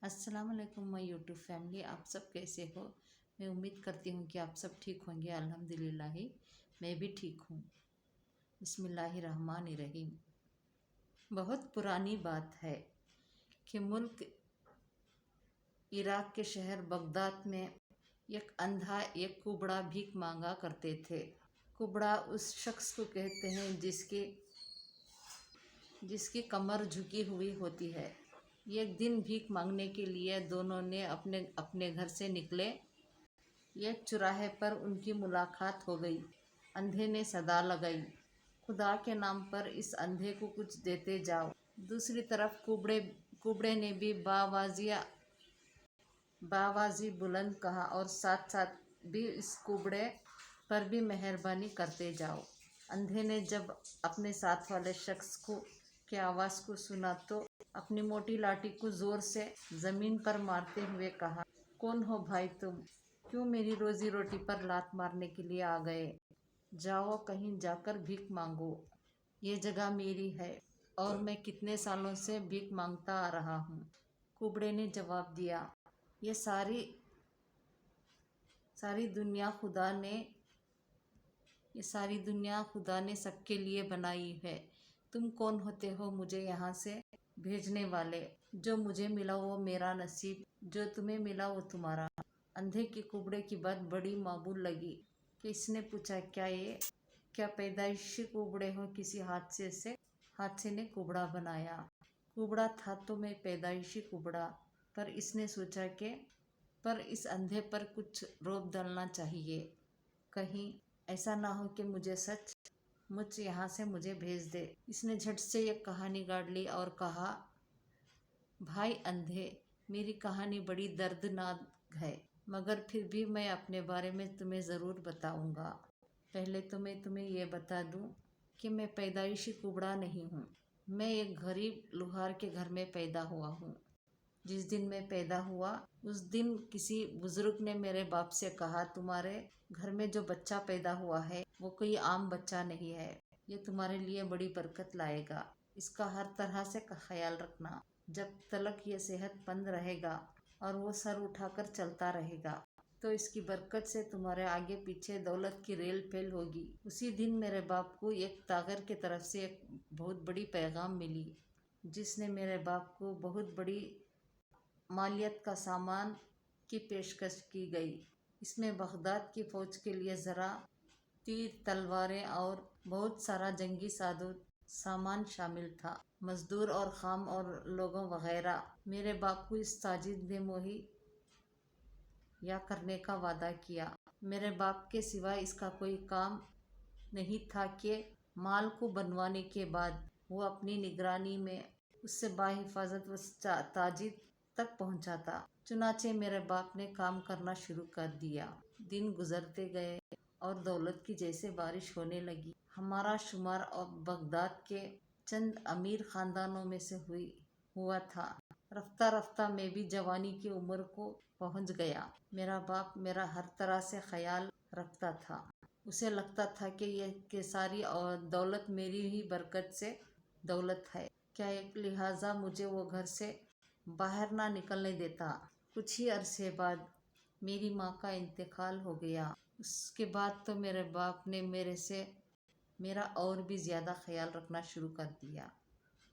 अस्सलाम वालेकुम my YouTube family. आप सब कैसे हो? मैं उम्मीद करती हूँ कि आप सब ठीक होंगे। अल्हम्दुलिल्लाह मैं भी ठीक हूँ। बिस्मिल्लाहिर्रहमानिर्रहीम। बहुत पुरानी बात है कि मुल्क इराक के शहर बगदाद में एक अंधा एक कुबड़ा भीख मांगा करते थे। कुबड़ा उस शख्स को कहते हैं जिसकी कमर झुकी हुई होती है। एक दिन भीख मांगने के लिए दोनों ने अपने अपने घर से निकले। एक चौराहे पर उनकी मुलाकात हो गई। अंधे ने सदा लगाई, खुदा के नाम पर इस अंधे को कुछ देते जाओ। दूसरी तरफ कुबड़े ने भी बावाजी बुलंद कहा और साथ साथ भी इस कुबड़े पर भी मेहरबानी करते जाओ। अंधे ने जब अपने साथ वाले शख्स की आवाज़ को सुना तो अपनी मोटी लाठी को जोर से जमीन पर मारते हुए कहा, कौन हो भाई तुम? क्यों मेरी रोजी रोटी पर लात मारने के लिए आ गए? जाओ कहीं जाकर भीख मांगो। ये जगह मेरी है और मैं कितने सालों से भीख मांगता आ रहा हूँ। कुबड़े ने जवाब दिया, ये सारी दुनिया खुदा ने सबके लिए बनाई है। तुम कौन होते हो मुझे यहाँ से भेजने वाले? जो मुझे मिला वो मेरा नसीब, जो तुम्हें मिला वो तुम्हारा। अंधे के कुबड़े की बात बड़ी मामूल लगी कि इसने पूछा, क्या पैदाइशी कुबड़े हो? किसी हादसे ने कुबड़ा बनाया? कुबड़ा था तो मैं पैदाइशी कुबड़ा। पर इसने सोचा कि पर इस अंधे पर कुछ रोब डालना चाहिए। कहीं ऐसा ना हो कि मुझ यहाँ से मुझे भेज दे। इसने झट से एक कहानी गाड़ ली और कहा, भाई अंधे, मेरी कहानी बड़ी दर्दनाक है, मगर फिर भी मैं अपने बारे में तुम्हें ज़रूर बताऊंगा। पहले तो मैं तुम्हें ये बता दूं कि मैं पैदाइशी कुबड़ा नहीं हूँ। मैं एक गरीब लुहार के घर में पैदा हुआ हूँ। जिस दिन मैं पैदा हुआ उस दिन किसी बुजुर्ग ने मेरे बाप से कहा, तुम्हारे घर में जो बच्चा पैदा हुआ है वो कोई आम बच्चा नहीं है। ये तुम्हारे लिए बड़ी बरकत लाएगा। इसका हर तरह से ख्याल रखना। जब तलक ये सेहतमंद रहेगा और वो सर उठाकर चलता रहेगा तो इसकी बरकत से तुम्हारे आगे पीछे दौलत की रेल फेल होगी। उसी दिन मेरे बाप को एक तागर की तरफ से एक बहुत बड़ी पैगाम मिली, जिसने मेरे बाप को बहुत बड़ी मालियत का सामान की पेशकश की गई। इसमें बगदाद की फ़ौज के लिए ज़रा तीर तलवारें और बहुत सारा जंगी सामान शामिल था। मजदूर और खाम और लोगों वगैरह। मेरे बाप को इस ताजिद ने मुहैया करने का वादा किया। मेरे बाप के सिवा इसका कोई काम नहीं था कि माल को बनवाने के बाद वो अपनी निगरानी में उससे बाहिफाजत व ताजिद तक पहुंचाता। चुनाचे मेरे बाप ने काम करना शुरू कर दिया। दिन गुजरते गए और दौलत की जैसे बारिश होने लगी। हमारा शुमार और बगदाद के चंद अमीर खानदानों में से हुआ था। रफ्ता रफ्ता मैं भी जवानी की उम्र को पहुंच गया। मेरा बाप मेरा हर तरह से ख्याल रखता था। उसे लगता था कि सारी और दौलत मेरी ही बरकत से दौलत है। क्या एक लिहाजा मुझे वो घर से बाहर ना निकलने देता। कुछ ही अरसे बाद मेरी माँ का इंतकाल हो गया। उसके बाद तो मेरे बाप ने मेरा और भी ज़्यादा ख्याल रखना शुरू कर दिया।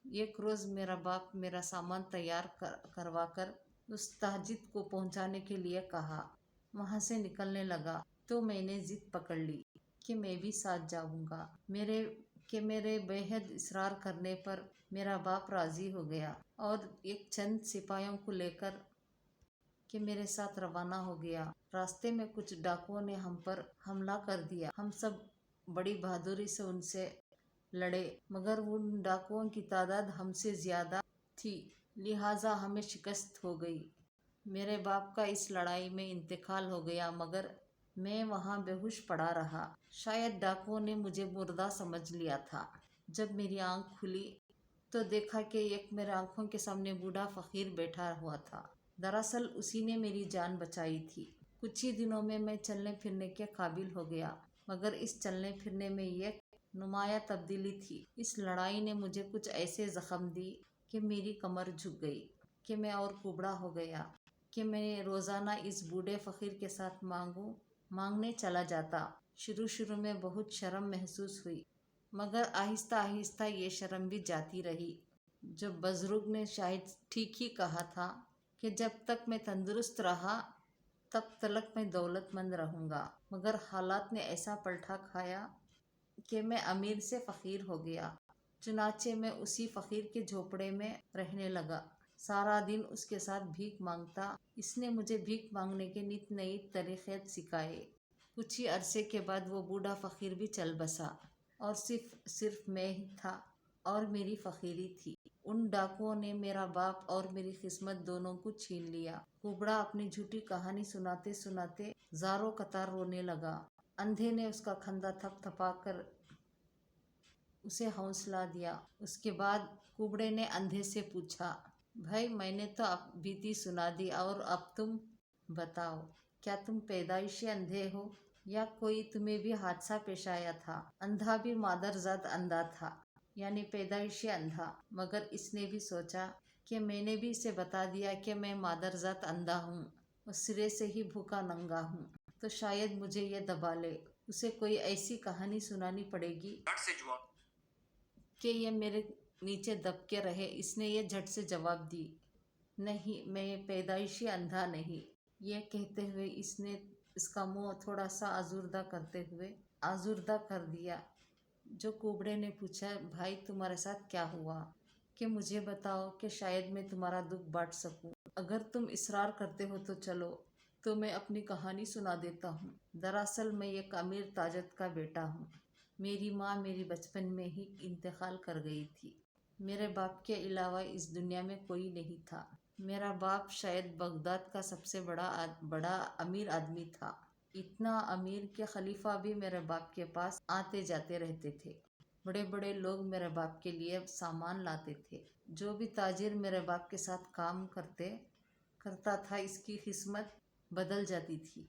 एक रोज़ मेरा बाप मेरा सामान तैयार करवा कर उस तहजीद को पहुंचाने के लिए कहा। वहाँ से निकलने लगा तो मैंने ज़िद पकड़ ली कि मैं भी साथ जाऊँगा। मेरे बेहद इसरार करने पर मेरा बाप राज़ी हो गया और एक चंद सिपाहियों को लेकर कि मेरे साथ रवाना हो गया। रास्ते में कुछ डाकुओं ने हम पर हमला कर दिया। हम सब बड़ी बहादुरी से उनसे लड़े, मगर उन डाकुओं की तादाद हमसे ज़्यादा थी, लिहाजा हमें शिकस्त हो गई। मेरे बाप का इस लड़ाई में इंतकाल हो गया, मगर मैं वहाँ बेहोश पड़ा रहा। शायद डाकुओं ने मुझे मुर्दा समझ लिया था। जब मेरी आँख खुली तो देखा कि एक मेरे आँखों के सामने बूढ़ा फ़कीर बैठा हुआ था। दरअसल उसी ने मेरी जान बचाई थी। कुछ ही दिनों में मैं चलने फिरने के काबिल हो गया, मगर इस चलने फिरने में एक नुमाया तब्दीली थी। इस लड़ाई ने मुझे कुछ ऐसे ज़ख्म दी कि मेरी कमर झुक गई। کہ میں اور کوبڑا ہو گیا کہ میں روزانہ اس بوڑھے فقیر کے ساتھ مانگنے چلا جاتا۔ شروع میں بہت شرم محسوس ہوئی، مگر آہستہ آہستہ یہ شرم بھی جاتی رہی۔ جو بزرگ نے شاید ٹھیک ہی کہا تھا کہ جب تک میں تندرست رہا تب تک میں دولت مند رہوں گا، مگر حالات نے ایسا پلٹا کھایا کہ میں امیر سے فقیر ہو گیا۔ چنانچہ میں اسی فقیر کے جھوپڑے میں رہنے لگا، سارا دن اس کے ساتھ بھیک مانگتا۔ اس نے مجھے بھیک مانگنے کے نت نئے طریقے سکھائے۔ کچھ ہی عرصے کے بعد وہ بوڑھا فقیر بھی چل بسا، اور صرف میں ہی تھا اور میری فقیری تھی۔ ان ڈاکوؤں نے میرا باپ اور میری قسمت دونوں کو چھین لیا۔ کوبڑا اپنی جھوٹی کہانی سناتے سناتے زاروں قطار رونے لگا۔ اندھے نے اس کا کندھا تھپ تھپا کر اسے حوصلہ دیا۔ اس کے بعد کوبڑے نے اندھے سے پوچھا، بھائی میں نے تو بیتی سنا دی، اور اب تم بتاؤ، کیا تم پیدائشی اندھے ہو یا کوئی تمہیں بھی حادثہ پیش آیا تھا؟ اندھا بھی مادرزاد اندھا تھا، یعنی پیدائشی اندھا، مگر اس نے بھی سوچا کہ میں نے بھی اسے بتا دیا کہ میں مادرزاد اندھا ہوں اور سرے سے ہی بھوکا ننگا ہوں، تو شاید مجھے یہ دبا لے۔ اسے کوئی ایسی کہانی سنانی پڑے گی کہ یہ میرے نیچے دب کے رہے۔ اس نے یہ جھٹ سے جواب دی، نہیں، میں پیدائشی اندھا نہیں۔ یہ کہتے ہوئے اس نے اس کا منہ تھوڑا سا آزردہ کر دیا۔ جو کوبڑے نے پوچھا، بھائی تمہارے ساتھ کیا ہوا کہ مجھے بتاؤ کہ شاید میں تمہارا دکھ بانٹ سکوں۔ اگر تم اصرار کرتے ہو تو چلو، تو میں اپنی کہانی سنا دیتا ہوں۔ دراصل میں ایک امیر تاجر کا بیٹا ہوں۔ میری ماں میری بچپن میں ہی انتقال کر گئی تھی۔ میرے باپ کے علاوہ اس دنیا میں کوئی نہیں تھا۔ میرا باپ شاید بغداد کا سب سے بڑا امیر آدمی تھا، اتنا امیر کہ خلیفہ بھی میرے باپ کے پاس آتے جاتے رہتے تھے۔ بڑے بڑے لوگ میرے باپ کے لیے سامان لاتے تھے۔ جو بھی تاجر میرے باپ کے ساتھ کام کرتا تھا، اس کی قسمت بدل جاتی تھی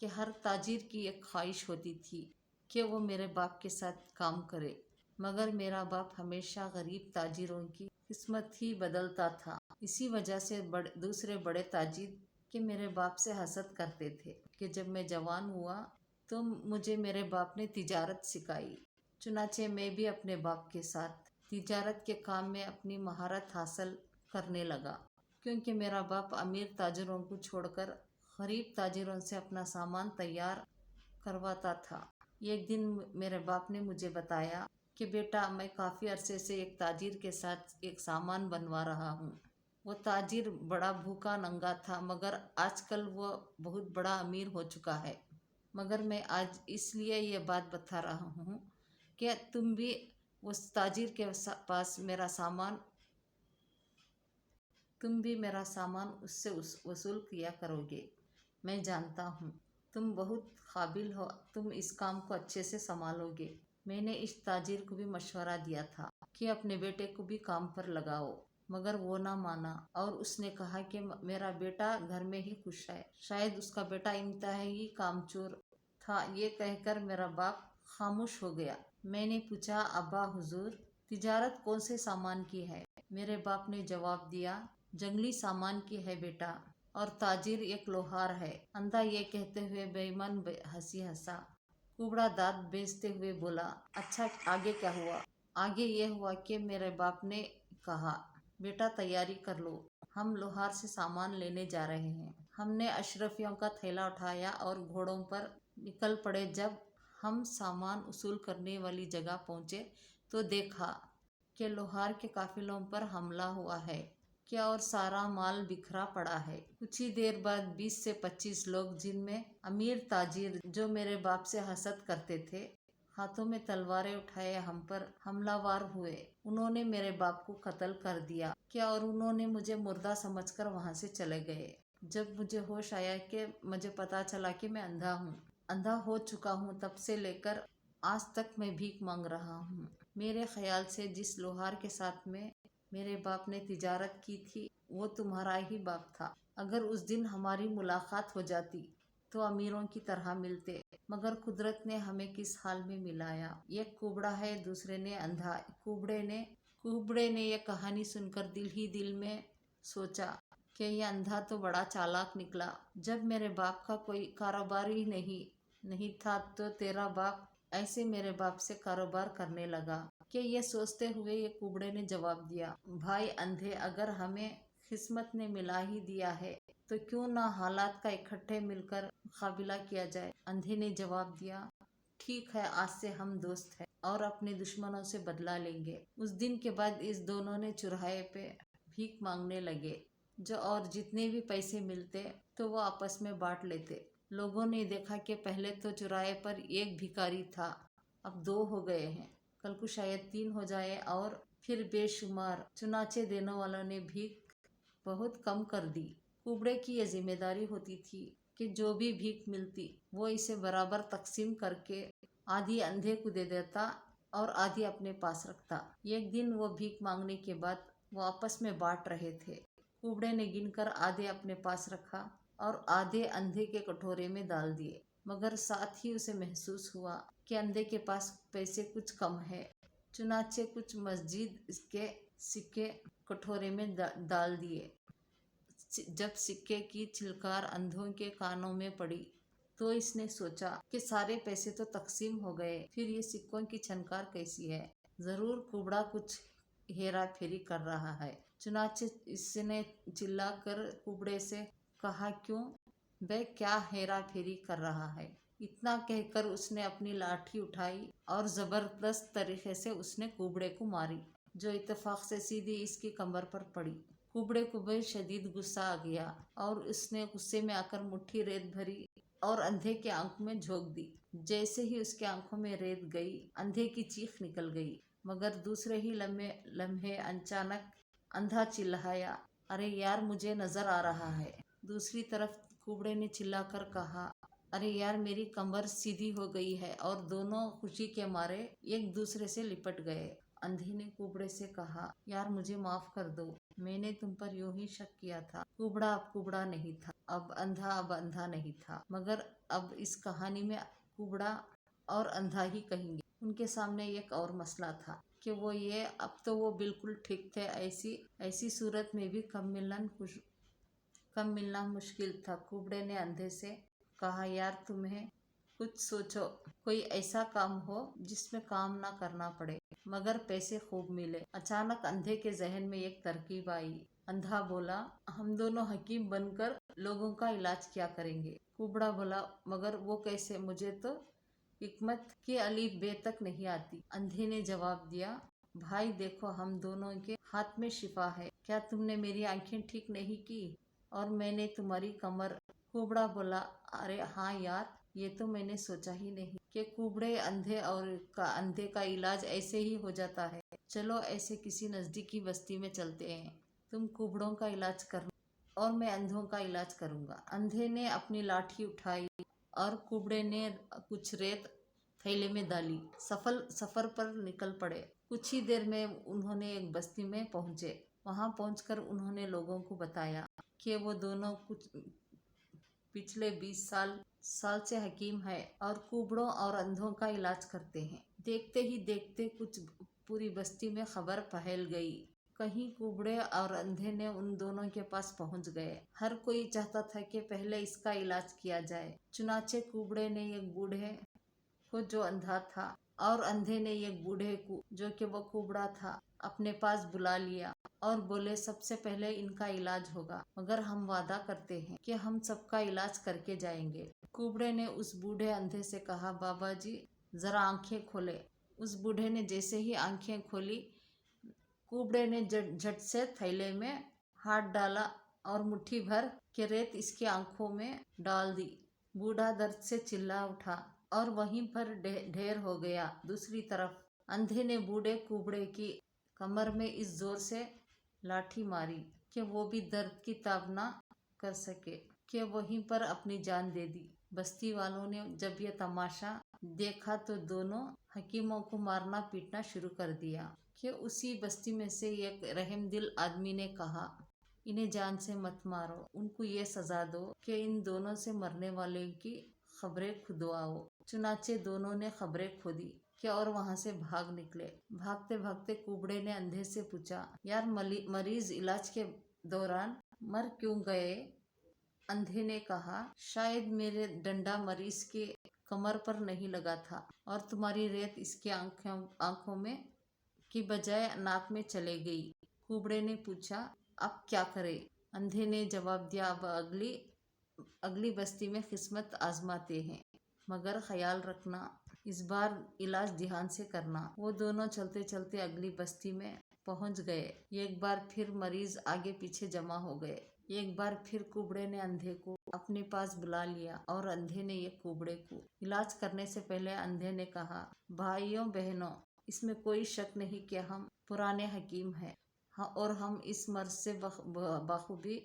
کہ ہر تاجر کی ایک خواہش ہوتی تھی کہ وہ میرے باپ کے ساتھ کام کرے، مگر میرا باپ ہمیشہ غریب تاجروں کی قسمت ہی بدلتا تھا۔ اسی وجہ سے دوسرے بڑے تاجر کہ میرے باپ سے حسد کرتے تھے کہ جب میں جوان ہوا تو مجھے میرے باپ نے تجارت سکھائی۔ چنانچہ میں بھی اپنے باپ کے ساتھ تجارت کے کام میں اپنی مہارت حاصل کرنے لگا، کیونکہ میرا باپ امیر تاجروں کو چھوڑ کر غریب تاجروں سے اپنا سامان تیار کرواتا تھا۔ ایک دن میرے باپ نے مجھے بتایا کہ بیٹا، میں کافی عرصے سے ایک تاجر کے ساتھ ایک سامان بنوا رہا ہوں۔ وہ تاجر بڑا بھوکا ننگا تھا، مگر آج کل وہ بہت بڑا امیر ہو چکا ہے۔ مگر میں آج اس لیے یہ بات بتا رہا ہوں کہ تم بھی اس تاجر کے پاس میرا سامان اس سے وصول کیا کرو گے۔ میں جانتا ہوں تم بہت قابل ہو، تم اس کام کو اچھے سے سنبھالو گے۔ میں نے اس تاجر کو بھی مشورہ دیا تھا کہ اپنے بیٹے کو بھی کام پر لگاؤ، مگر وہ نہ مانا، اور اس نے کہا کہ میرا بیٹا گھر میں ہی خوش ہے، شاید اس کا بیٹا انتہائی کام چور تھا۔ یہ کہہ کر میرا باپ خاموش ہو گیا۔ میں نے پوچھا، ابا حضور، تجارت کون سے سامان کی ہے؟ میرے باپ نے جواب دیا، جنگلی سامان کی ہے بیٹا، اور تاجر ایک لوہار ہے۔ اندھا یہ کہتے ہوئے بے ایمان ہنسی ہنسا۔ کوبڑا دانت بیچتے ہوئے بولا، اچھا آگے کیا ہوا؟ آگے یہ ہوا کہ میرے باپ نے کہا، بیٹا تیاری کر لو، ہم لوہار سے سامان لینے جا رہے ہیں۔ ہم نے اشرفیوں کا تھیلا اٹھایا اور گھوڑوں پر نکل پڑے۔ جب ہم سامان وصول کرنے والی جگہ پہنچے تو دیکھا کہ لوہار کے قافلوں پر حملہ ہوا ہے کہ اور سارا مال بکھرا پڑا ہے۔ کچھ ہی دیر بعد 20 سے 25 لوگ، جن میں امیر تاجر جو میرے باپ سے حسد کرتے تھے، ہاتھوں میں تلواریں اٹھائے ہم پر حملہ ور ہوئے۔ انہوں نے میرے باپ کو قتل کر دیا کہ اور انہوں نے مجھے مردہ سمجھ کر وہاں سے چلے گئے۔ جب مجھے ہوش آیا کہ مجھے پتا چلا کہ میں اندھا ہو چکا ہوں، تب سے لے کر آج تک میں بھیک مانگ رہا ہوں۔ میرے خیال سے جس لوہار کے ساتھ میں میرے باپ نے تجارت کی تھی وہ تمہارا ہی باپ تھا۔ اگر اس دن ہماری ملاقات ہو جاتی تو امیروں کی طرح ملتے، مگر قدرت نے ہمیں کس حال میں ملایا۔ ایک کوبڑا ہے، دوسرے نے اندھا۔ کوبڑے نے یہ کہانی سن کر دل ہی دل میں सोचा कि यह अंधा तो बड़ा चालाक निकला। जब मेरे बाप का कोई कारोबार ही नहीं था तो तेरा बाप ऐसे मेरे बाप से कारोबार करने लगा कि ये सोचते हुए ये कुबड़े ने जवाब दिया, भाई अंधे, अगर हमें किस्मत ने मिला ही दिया है तो क्यों ना हालात का इकट्ठे मिलकर मुकाबला किया जाए। अंधे ने जवाब दिया, ठीक है, आज से हम दोस्त हैं और अपने दुश्मनों से बदला लेंगे। उस दिन के बाद इस दोनों ने चौराहे पे भीख मांगने लगे, जो और जितने भी पैसे मिलते तो वो आपस में बांट लेते। लोगों ने देखा कि पहले तो चौराहे पर एक भिखारी था, अब 2 हो गए हैं, कल को शायद 3 हो जाए और फिर बेशुमार। चुनाचे देने वालों ने भीख बहुत कम कर दी। कुबड़े की यह जिम्मेदारी होती थी कि जो भी भीख मिलती वो इसे बराबर तकसीम करके आधी अंधे को दे देता और आधी अपने पास रखता। एक दिन वो भीख मांगने के बाद वो आपस में बांट रहे थे। कुबड़े ने गिनकर आधे अपने पास रखा और आधे अंधे के कटोरे में डाल दिए, मगर साथ ही उसे महसूस हुआ कि अंधे के पास पैसे कुछ कम है। चुनाचे कुछ मस्जिद इसके सिक्के कटोरे में डाल दिए। जब सिक्के की छिलकार अंधों के कानों में पड़ी तो इसने सोचा कि सारे पैसे तो तकसीम हो गए, फिर ये सिक्कों की छनकार कैसी है। जरूर कुबड़ा कुछ हेरा फेरी कर रहा है। चुनाचे इसने चिल्लाकर कुबड़े से कहा, क्यों बे, क्या हेरा फेरी कर रहा है। इतना कहकर उसने अपनी लाठी उठाई और जबरदस्त तरीके से उसने कुबड़े को मारी, जो इत्तेफाक से सीधी इसकी कमर पर पड़ी। कुबड़े को बेहद शदीद गुस्सा आ गया और उसने गुस्से में आकर मुट्ठी रेत भरी और अंधे के आंखों में झोंक दी। जैसे ही उसके आंखों में रेत गई, अंधे की चीख निकल गई, मगर दूसरे ही लम्हे अचानक अंधा चिल्लाया, अरे यार, मुझे नजर आ रहा है। दूसरी तरफ कुबड़े ने चिल्लाकर कहा, अरे यार, मेरी कमर सीधी हो गई है, और दोनों खुशी के मारे एक दूसरे से लिपट गए। अंधे ने कुबड़े से कहा, यार मुझे माफ कर दो, मैंने तुम पर यूं ही शक किया था। कुबड़ा अब कुबड़ा नहीं था, अब अंधा नहीं था, मगर अब इस कहानी में कुबड़ा और अंधा ही कहेंगे। उनके सामने एक और मसला था कि वो ये, अब तो वो बिल्कुल ठीक थे, ऐसी सूरत में भी कम मिलना मुश्किल था। कुबड़े ने अंधे से कहा, यार तुम्हें कुछ सोचो, कोई ऐसा काम हो जिसमें काम ना करना पड़े मगर पैसे खूब मिले। अचानक अंधे के जहन में एक तरकीब आई। अंधा बोला, हम दोनों हकीम बनकर लोगों का इलाज किया करेंगे। कुबड़ा बोला, मगर वो कैसे, मुझे तो हिकमत की अलीफ बे तक नहीं आती। अंधे ने जवाब दिया, भाई देखो, हम दोनों के हाथ में शिफा है, क्या तुमने मेरी आंखें ठीक नहीं की और मैंने तुम्हारी कमर। कुबड़ा बोला, अरे हाँ यार, ये तो मैंने सोचा ही नहीं कि कुबड़े अंधे का इलाज ऐसे ही हो जाता है। चलो ऐसे किसी नजदीकी बस्ती में चलते हैं, तुम कुबड़ों का इलाज करना और मैं अंधों का इलाज करूंगा। अंधे ने अपनी लाठी उठाई और कुबड़े ने कुछ रेत थैले में डाली। सफर पर निकल पड़े। कुछ ही देर में उन्होंने एक बस्ती में पहुंचे। वहां पहुंचकर उन्होंने लोगों को बताया कि वो दोनों कुछ पिछले 20 साल से हकीम है और कुबड़ों और अंधों का इलाज करते हैं। देखते ही देखते कुछ पूरी बस्ती में खबर फैल गई। कहीं कुबड़े और अंधे ने उन दोनों के पास पहुंच गए। हर कोई चाहता था कि पहले इसका इलाज किया जाए। चुनाचे कुबड़े ने एक बूढ़े को, जो अंधा था, और अंधे ने एक बूढ़े को, जो कि वो कुबड़ा था, अपने पास बुला लिया और बोले, सबसे पहले इनका इलाज होगा, मगर हम वादा करते हैं कि हम सबका इलाज करके जाएंगे। कुबड़े ने उस बूढ़े अंधे से कहा, बाबा जी जरा आंखें खोले। उस बूढ़े ने जैसे ही आंखें खोली, कुबड़े ने झट से थैले में हाथ डाला और मुट्ठी भर के रेत इसकी आंखों में डाल दी। बूढ़ा दर्द से चिल्ला उठा और वहीं पर ढेर हो गया। दूसरी तरफ अंधे ने बूढ़े कुबड़े की कमर में इस जोर से लाठी मारी कि वो भी दर्द की ताब ना कर सके, कि वहीं पर अपनी जान दे दी। बस्ती वालों ने जब यह तमाशा देखा तो दोनों हकीमों को मारना पीटना शुरू कर दिया। कि उसी बस्ती में से एक रहमदिल आदमी ने कहा, इन्हें जान से मत मारो, उनको ये सजा दो कि इन दोनों से मरने वाले की खबरें खुदवाओ। चुनाचे दोनों ने खबरें खोदी कि और वहां से भाग निकले। भागते भागते कुबड़े ने अंधे से पूछा, यार मरीज इलाज के दौरान मर क्यों गए? अंधे ने कहा, शायद मेरे डंडा मरीज के कमर पर नहीं लगा था और तुम्हारी रेत इसके आंखों में की बजाय नाक में चले गई। कुबड़े ने पूछा, अब क्या करें? अंधे ने जवाब दिया, अब अगली बस्ती में किस्मत आजमाते हैं, मगर ख्याल रखना इस बार इलाज ध्यान से करना। वो दोनों चलते चलते अगली बस्ती में पहुंच गए। एक बार फिर मरीज आगे पीछे जमा हो गए। एक बार फिर कुबड़े ने अंधे को अपने पास बुला लिया और अंधे ने ये कुबड़े को इलाज करने से पहले अंधे ने कहा, भाइयों बहनों, इसमें कोई शक नहीं कि हम पुराने हकीम हैं और हम इस मर्ज से बखूबी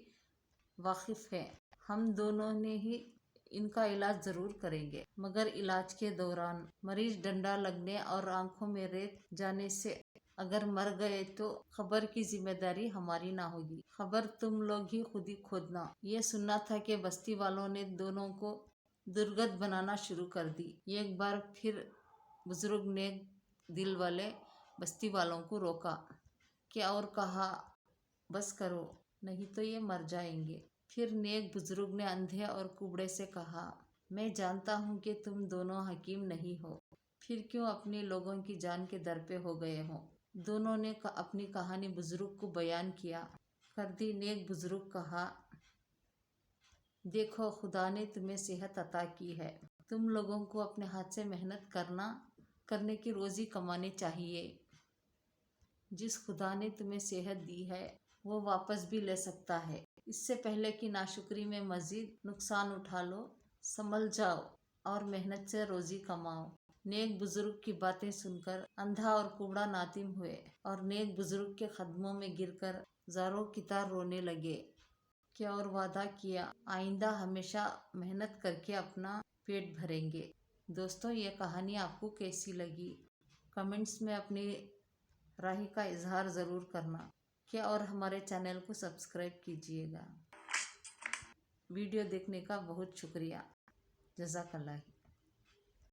वाकिफ हैं। हम दोनों ने ही इनका इलाज जरूर करेंगे, मगर इलाज के दौरान मरीज डंडा लगने और आंखों में रेत जाने से अगर मर गए तो खबर की जिम्मेदारी हमारी ना होगी। खबर तुम लोग ही खुद ही खोदना। ये सुनना था कि बस्ती वालों ने दोनों को दुर्गत बनाना शुरू कर दी। एक बार फिर बुजुर्ग ने दिल वाले बस्ती वालों को रोका क्या और कहा, बस करो, नहीं तो ये मर जाएंगे। फिर नेक बुजुर्ग ने अंधे और कुबड़े से कहा, मैं जानता हूँ कि तुम दोनों हकीम नहीं हो, फिर क्यों अपने लोगों की जान के दर पे हो गए हो? दोनों ने अपनी कहानी बुजुर्ग को बयान किया कर दी। नेक बुजुर्ग कहा, देखो, खुदा ने तुम्हें सेहत अता की है, तुम लोगों को अपने हाथ से मेहनत करने की रोजी कमानी चाहिए। जिस खुदा ने तुम्हें सेहत दी है वो वापस भी ले सकता है। इससे पहले कि नाशुक्री में मजीद नुकसान उठा लो, संभल जाओ और मेहनत से रोजी कमाओ। नेक बुजुर्ग की बातें सुनकर अंधा और कुबड़ा नातिम हुए और नेक बुजुर्ग के कदमों में गिरकर ज़ारों कितार रोने लगे क्या और वादा किया, आइंदा हमेशा मेहनत करके अपना पेट भरेंगे। दोस्तों, ये कहानी आपको कैसी लगी? कमेंट्स में अपनी राय का इजहार ज़रूर करना क्या और हमारे चैनल को सब्सक्राइब कीजिएगा। वीडियो देखने का बहुत शुक्रिया। जज़ाकल्लाह।